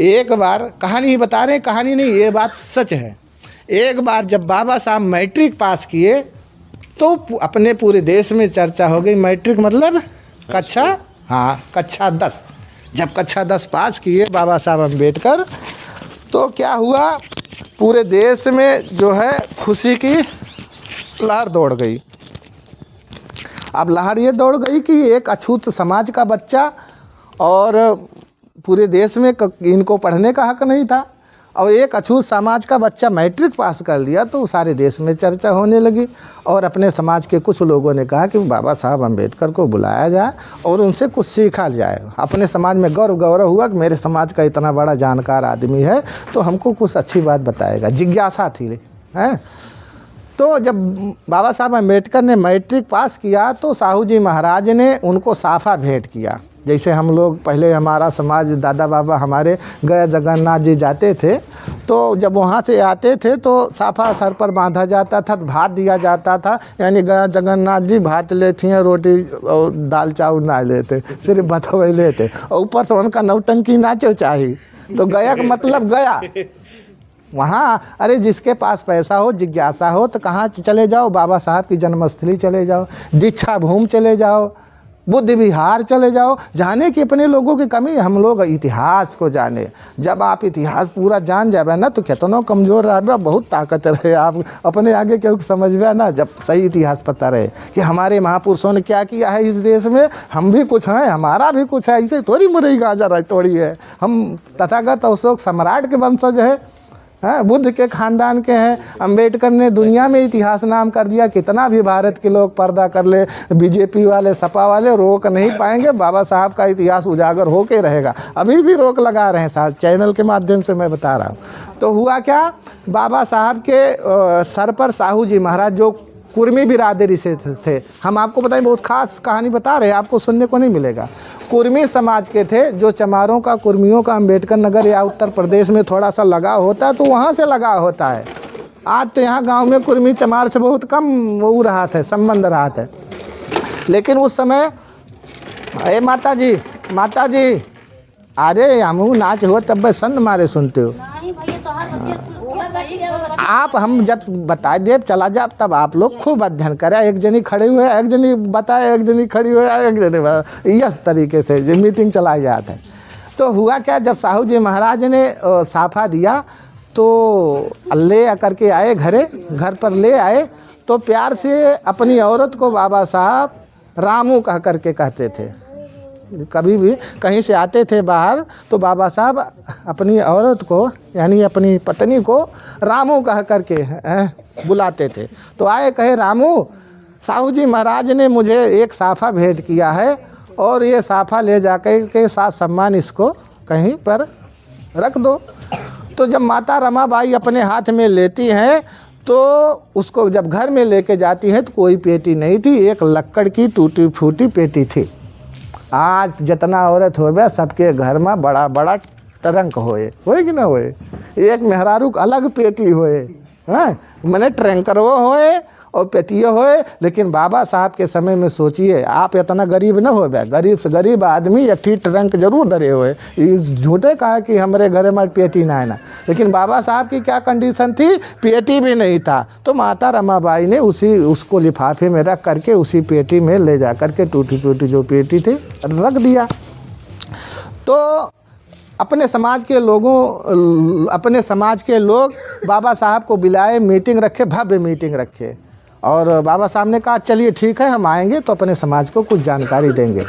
एक बार, कहानी ही बता रहे हैं, कहानी नहीं, ये बात सच है। एक बार जब बाबा साहब मैट्रिक पास किए तो अपने पूरे देश में चर्चा हो गई। मैट्रिक मतलब कक्षा, हाँ कक्षा 10। जब कक्षा 10 पास किए बाबा साहब अम्बेडकर, तो क्या हुआ, पूरे देश में जो है खुशी की लहर दौड़ गई। अब लहर ये दौड़ गई कि एक अछूत समाज का बच्चा, और पूरे देश में इनको पढ़ने का हक नहीं था, और एक अछूत समाज का बच्चा मैट्रिक पास कर लिया, तो सारे देश में चर्चा होने लगी। और अपने समाज के कुछ लोगों ने कहा कि बाबा साहब अम्बेडकर को बुलाया जाए और उनसे कुछ सीखा जाए। अपने समाज में गौरव हुआ कि मेरे समाज का इतना बड़ा जानकार आदमी है, तो हमको कुछ अच्छी बात बताएगा। जिज्ञासा थी हैं। तो जब बाबा साहब अम्बेडकर ने मैट्रिक पास किया तो साहू जी महाराज ने उनको साफा भेंट किया। जैसे हम लोग पहले, हमारा समाज, दादा बाबा हमारे गया जगन्नाथ जी जाते थे, तो जब वहाँ से आते थे तो साफा सर पर बांधा जाता था, भात दिया जाता था। यानी गया जगन्नाथ जी भात लेती हैं, रोटी और दाल चावल ना लेते, सिर्फ बतवे लेते, और ऊपर से उनका नौटंकी नाचो चाहिए। तो गया का मतलब गया वहाँ। अरे जिसके पास पैसा हो, जिज्ञासा हो, तो कहाँ चले जाओ, बाबा साहब की जन्मस्थली चले जाओ, दीक्षा भूमि चले जाओ, बुद्ध विहार चले जाओ। जाने की अपने लोगों की कमी, हम लोग इतिहास को जाने। जब आप इतिहास पूरा जान जावे ना, तो कितना कमज़ोर रहे, बहुत ताकत रहे, आप अपने आगे क्यों समझवे ना। जब सही इतिहास पता रहे कि हमारे महापुरुषों ने क्या किया है इस देश में, हम भी कुछ हैं, हमारा भी कुछ है। इसे थोड़ी मुरई गाजर है, थोड़ी है। हम तथागत अशोक सम्राट के वंशज है, बुद्ध के खानदान के हैं। अम्बेडकर ने दुनिया में इतिहास नाम कर दिया। कितना भी भारत के लोग पर्दा कर ले, बीजेपी वाले, सपा वाले रोक नहीं पाएंगे। बाबा साहब का इतिहास उजागर होके रहेगा। अभी भी रोक लगा रहे हैं, साथ चैनल के माध्यम से मैं बता रहा हूँ। तो हुआ क्या, बाबा साहब के सर पर साहू जी महाराज, जो कुर्मी बिरादरी से थे, हम आपको बताएं, बहुत खास कहानी बता रहे हैं, आपको सुनने को नहीं मिलेगा। कुर्मी समाज के थे, जो चमारों का, कुर्मियों का अम्बेडकर नगर या उत्तर प्रदेश में थोड़ा सा लगाव होता है, तो वहाँ से लगाव होता है। आज तो यहाँ गांव में कुर्मी चमार से बहुत कम वो रहा था, संबंध रहा था। लेकिन उस समय, अरे माता जी, अरे हमू नाच हो तब सन मारे सुनते हो आप। हम जब बताए देव चला जाए, तब आप लोग खूब अध्ययन करें। एक जनी खड़े हुए, एक जनी बताए, एक जनी खड़ी हुए, एक जनी, इस तरीके से जो मीटिंग चलाई जाता है। तो हुआ क्या, जब साहू जी महाराज ने साफा दिया तो ले करके आए, घर पर ले आए, तो प्यार से अपनी औरत को बाबा साहब रामू कह करके कहते थे। कभी भी कहीं से आते थे बाहर, तो बाबा साहब अपनी औरत को, यानी अपनी पत्नी को रामू कह करके बुलाते थे। तो आए, कहे रामू, साहू जी महाराज ने मुझे एक साफा भेंट किया है, और ये साफा ले जाकर के साथ सम्मान इसको कहीं पर रख दो। तो जब माता रमाबाई अपने हाथ में लेती हैं, तो उसको जब घर में लेके जाती हैं, तो कोई पेटी नहीं थी, एक लक्कड़ की टूटी फूटी पेटी थी। आज जितना औरत होवे, सबके घर में बड़ा बड़ा ट्रंक होए कि ना होए, एक मेहरारू अलग पेटी होए, मैंने ट्रंकरवो होए और पेटियो होए। लेकिन बाबा साहब के समय में सोचिए, आप इतना गरीब ना होवे, गरीब से गरीब आदमी एक ठीक ट्रंक जरूर धरे हुए। इस झूठे कहा कि हमारे घर में पेटी ना है ना, लेकिन बाबा साहब की क्या कंडीशन थी, पेटी भी नहीं था। तो माता रमाबाई ने उसको लिफाफे में रख करके उसी पेटी में ले जा करके टूटी फूटी जो पेटी थी रख दिया। तो अपने समाज के लोग बाबा साहब को बुलाए, मीटिंग रखे, भव्य मीटिंग रखे, और बाबा साहब ने कहा चलिए ठीक है, हम आएंगे तो अपने समाज को कुछ जानकारी देंगे।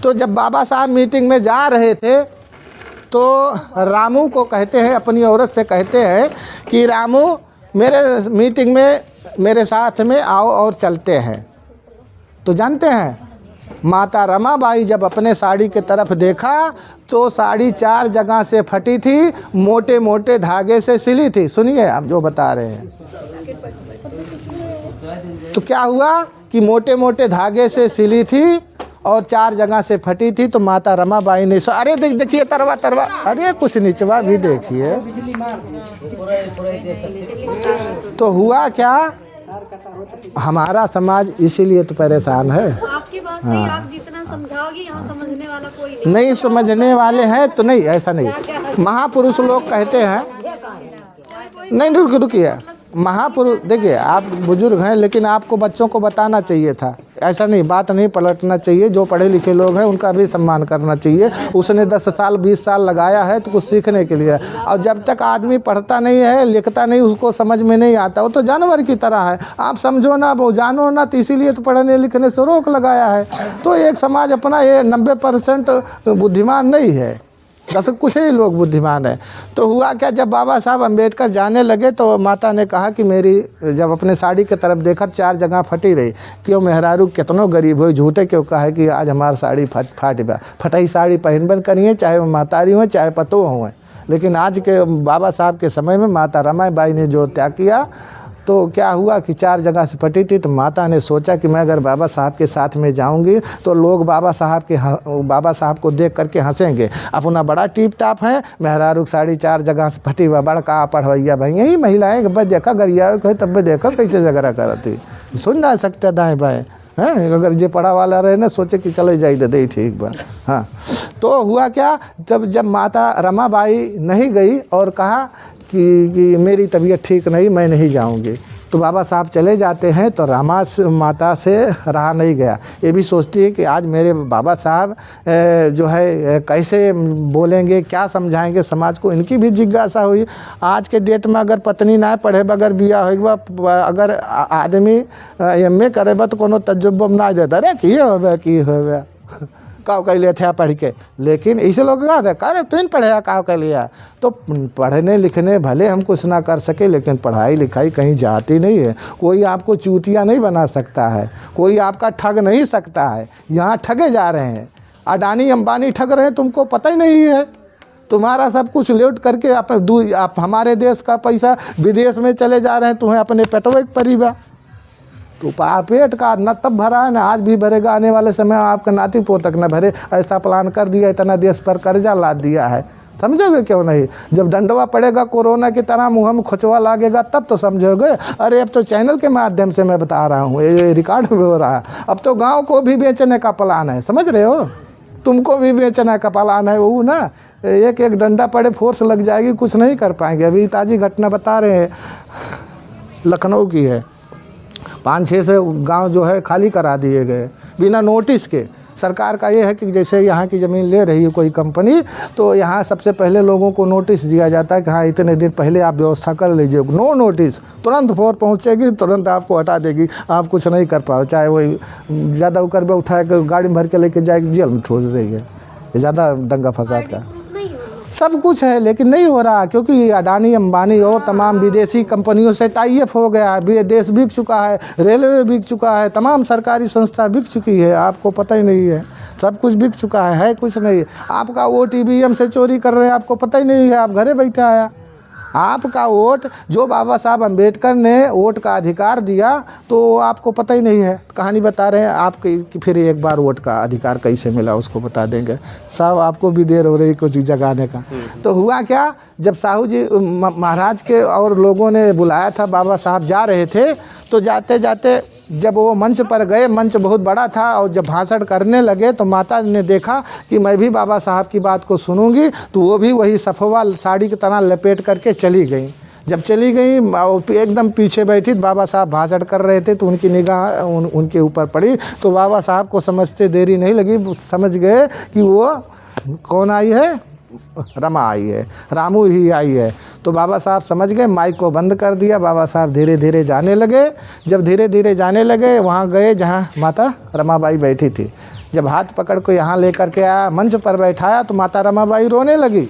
तो जब बाबा साहब मीटिंग में जा रहे थे, तो रामू को कहते हैं, अपनी औरत से कहते हैं कि रामू, मेरे मीटिंग में मेरे साथ में आओ और चलते हैं। तो जानते हैं, माता रमाबाई जब अपने साड़ी के तरफ देखा, तो साड़ी 4 जगह से फटी थी, मोटे मोटे धागे से सिली थी। सुनिए आप जो बता रहे हैं। तो क्या हुआ कि मोटे मोटे धागे से सिली थी और 4 जगह से फटी थी। तो माता रमाबाई ने, अरे देखिए तरवा, अरे कुछ निचवा भी देखिए। तो हुआ क्या हमारा समाज इसीलिए तो परेशान है। आपकी बात सही, आप जितना समझाओगे यहाँ समझने वाला कोई नहीं समझने वाले हैं तो नहीं, ऐसा नहीं। महापुरुष लोग कहते हैं, नहीं रुकिए, महापुरुष देखिए आप बुजुर्ग हैं लेकिन आपको बच्चों को बताना चाहिए था, ऐसा नहीं, बात नहीं पलटना चाहिए। जो पढ़े लिखे लोग हैं उनका भी सम्मान करना चाहिए। उसने 10 साल 20 साल लगाया है तो कुछ सीखने के लिए। और जब तक आदमी पढ़ता नहीं है, लिखता नहीं, उसको समझ में नहीं आता, वो तो जानवर की तरह है। आप समझो ना, वो जानो ना, तो इसीलिए तो पढ़ने लिखने से रोक लगाया है। तो एक समाज अपना ये 90% बुद्धिमान नहीं है, बस कुछ ही लोग बुद्धिमान हैं। तो हुआ क्या, जब बाबा साहब अम्बेडकर जाने लगे तो माता ने कहा कि मेरी, जब अपने साड़ी की तरफ देखा 4 जगह फटी रही, क्यों मेहरारू कितनों गरीब हो, झूठे क्यों कहा है कि आज हमारी साड़ी फटाई साड़ी पहनबन करिए, चाहे वो मातारी हो चाहे पतो हों। लेकिन आज के बाबा साहब के समय में माता रमाबाई ने जो त्याग किया, तो क्या हुआ कि 4 जगह से फटी थी। तो माता ने सोचा कि मैं अगर बाबा साहब के साथ में जाऊंगी तो लोग बाबा साहब को देख करके हंसेंगे। अपना बड़ा टीप टाप है, मेहरारू साड़ी 4 जगह से फटी हुआ, बड़का पढ़वैया भाई, यही महिलाएं बस देखा गरिया तब देखा कैसे झगड़ा करती, सुन ना सकते दाएँ बाएँ हैं। अगर ये पढ़ा वाला रहे ना, सोचे कि चले जाइए दे ठीक बात। हाँ, तो हुआ क्या, जब माता रमाबाई नहीं गई और कहा कि मेरी तबीयत ठीक नहीं, मैं नहीं जाऊंगी, तो बाबा साहब चले जाते हैं। तो माता से रहा नहीं गया। ये भी सोचती है कि आज मेरे बाबा साहब जो है कैसे बोलेंगे, क्या समझाएंगे समाज को, इनकी भी जिज्ञासा हुई। आज के डेट में अगर पत्नी ना पढ़े, बगैर बिया हो, अगर आदमी MA करे तो कोनो तजुर्बा ना देता, अरे की हो काव कर लिए थे पढ़ के। लेकिन ऐसे लोग क्या था, अरे तुम पढ़े काव कर लिया। तो पढ़ने लिखने भले हम कुछ ना कर सके, लेकिन पढ़ाई लिखाई कहीं जाती नहीं है। कोई आपको चूतिया नहीं बना सकता है, कोई आपका ठग नहीं सकता है। यहाँ ठगे जा रहे हैं, अडानी अंबानी ठग रहे हैं, तुमको पता ही नहीं है। तुम्हारा सब कुछ लूट करके आप हमारे देश का पैसा विदेश में चले जा रहे हैं, तुम्हें अपने पेटवे परिवार तो पेट का न तब भरा है ना, आज भी भरेगा। आने वाले समय आपका नाती पोतक न भरे, ऐसा प्लान कर दिया, इतना देश पर कर्जा लाद दिया है। समझोगे क्यों नहीं? जब डंडवा पड़ेगा कोरोना की तरह, मुँह में खुचवा लागेगा, तब तो समझोगे। अरे अब तो चैनल के माध्यम से मैं बता रहा हूँ, ये रिकॉर्ड में हो रहा है। अब तो गाँव को भी बेचने का प्लान है, समझ रहे हो, तुमको भी बेचने का प्लान है। वो ना एक डंडा पड़े, फोर्स लग जाएगी, कुछ नहीं कर पाएंगे। अभी ताज़ी घटना बता रहे हैं, लखनऊ की है, 5-6 गांव जो है खाली करा दिए गए बिना नोटिस के। सरकार का ये है कि जैसे यहाँ की ज़मीन ले रही है कोई कंपनी, तो यहाँ सबसे पहले लोगों को नोटिस दिया जाता है कि हाँ इतने दिन पहले आप व्यवस्था कर लीजिए। नो नोटिस, तुरंत फोर पहुँचेगी, तुरंत आपको हटा देगी, आप कुछ नहीं कर पाओ। चाहे वही ज़्यादा उकर में उठा के गाड़ी में भर के लेके जाएगी, जेल में ठोस देगी। ये ज़्यादा दंगा फसाद का सब कुछ है, लेकिन नहीं हो रहा, क्योंकि अडानी अंबानी और तमाम विदेशी कंपनियों से टाई अप हो गया है। देश बिक चुका है, रेलवे बिक चुका है, तमाम सरकारी संस्था बिक चुकी है, आपको पता ही नहीं है। सब कुछ बिक चुका है कुछ नहीं। आपका वोट EVM से चोरी कर रहे हैं, आपको पता ही नहीं है, आप घरे बैठा आया। आपका वोट जो बाबा साहब अम्बेडकर ने वोट का अधिकार दिया, तो आपको पता ही नहीं है। कहानी बता रहे हैं आपके, फिर एक बार वोट का अधिकार कैसे मिला उसको बता देंगे साहब, आपको भी देर हो रही कुछ जगाने का। तो हुआ क्या, जब साहू जी महाराज के और लोगों ने बुलाया था, बाबा साहब जा रहे थे, तो जाते जाते जब वो मंच पर गए, मंच बहुत बड़ा था, और जब भाषण करने लगे तो माता ने देखा कि मैं भी बाबा साहब की बात को सुनूंगी, तो वो भी वही सफ़वा साड़ी की तरह लपेट करके चली गई। जब चली गई, एकदम पीछे बैठी, बाबा साहब भाषण कर रहे थे, तो उनकी निगाह उनके ऊपर पड़ी। तो बाबा साहब को समझते देरी नहीं लगी, समझ गए कि वो कौन आई है, रमा आई है, रामू ही आई है। तो बाबा साहब समझ गए, माइक को बंद कर दिया। बाबा साहब धीरे धीरे जाने लगे। जब धीरे धीरे जाने लगे, वहाँ गए जहाँ माता रमाबाई बैठी थी। जब हाथ पकड़ को यहाँ लेकर के आया, मंच पर बैठाया, तो माता रमाबाई रोने लगी।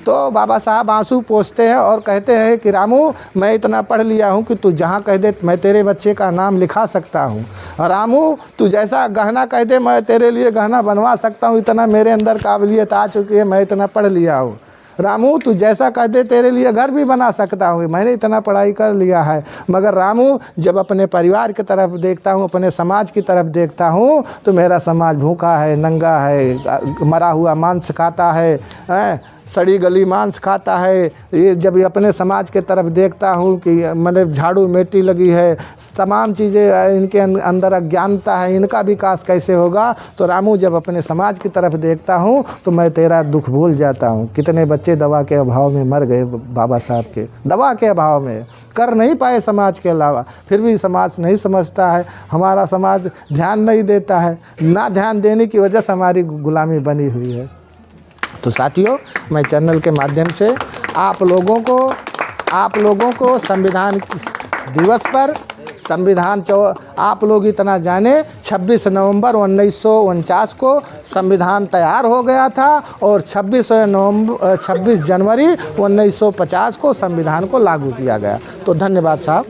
तो बाबा साहब आंसू पोंछते हैं और कहते हैं कि रामू, मैं इतना पढ़ लिया हूँ कि तू जहाँ कह दे मैं तेरे बच्चे का नाम लिखा सकता हूँ। रामू, तू जैसा गहना कह दे मैं तेरे लिए गहना बनवा सकता हूँ, इतना मेरे अंदर काबिलियत आ चुकी है, मैं इतना पढ़ लिया हूँ। रामू, तू जैसा कह दे तेरे लिए घर भी बना सकता हूँ, मैंने इतना पढ़ाई कर लिया है। मगर रामू, जब अपने परिवार की तरफ देखता हूँ, अपने समाज की तरफ देखता हूँ, तो मेरा समाज भूखा है, नंगा है, मरा हुआ मांस खाता है, सड़ी गली मांस खाता है। ये जब ये अपने समाज के तरफ देखता हूँ कि मतलब झाड़ू मिट्टी लगी है, तमाम चीज़ें इनके अंदर अज्ञानता है, इनका विकास कैसे होगा। तो रामू जब अपने समाज की तरफ देखता हूँ तो मैं तेरा दुख भूल जाता हूँ। कितने बच्चे दवा के अभाव में मर गए बाबा साहब के, दवा के अभाव में कर नहीं पाए समाज के अलावा, फिर भी समाज नहीं समझता है, हमारा समाज ध्यान नहीं देता है। ना ध्यान देने की वजह से हमारी गुलामी बनी हुई है। तो साथियों, मैं चैनल के माध्यम से आप लोगों को संविधान दिवस पर आप लोग इतना जाने 26 नवंबर 1949 को संविधान तैयार हो गया था और 26 जनवरी 1950 को संविधान को लागू किया गया। तो धन्यवाद साहब।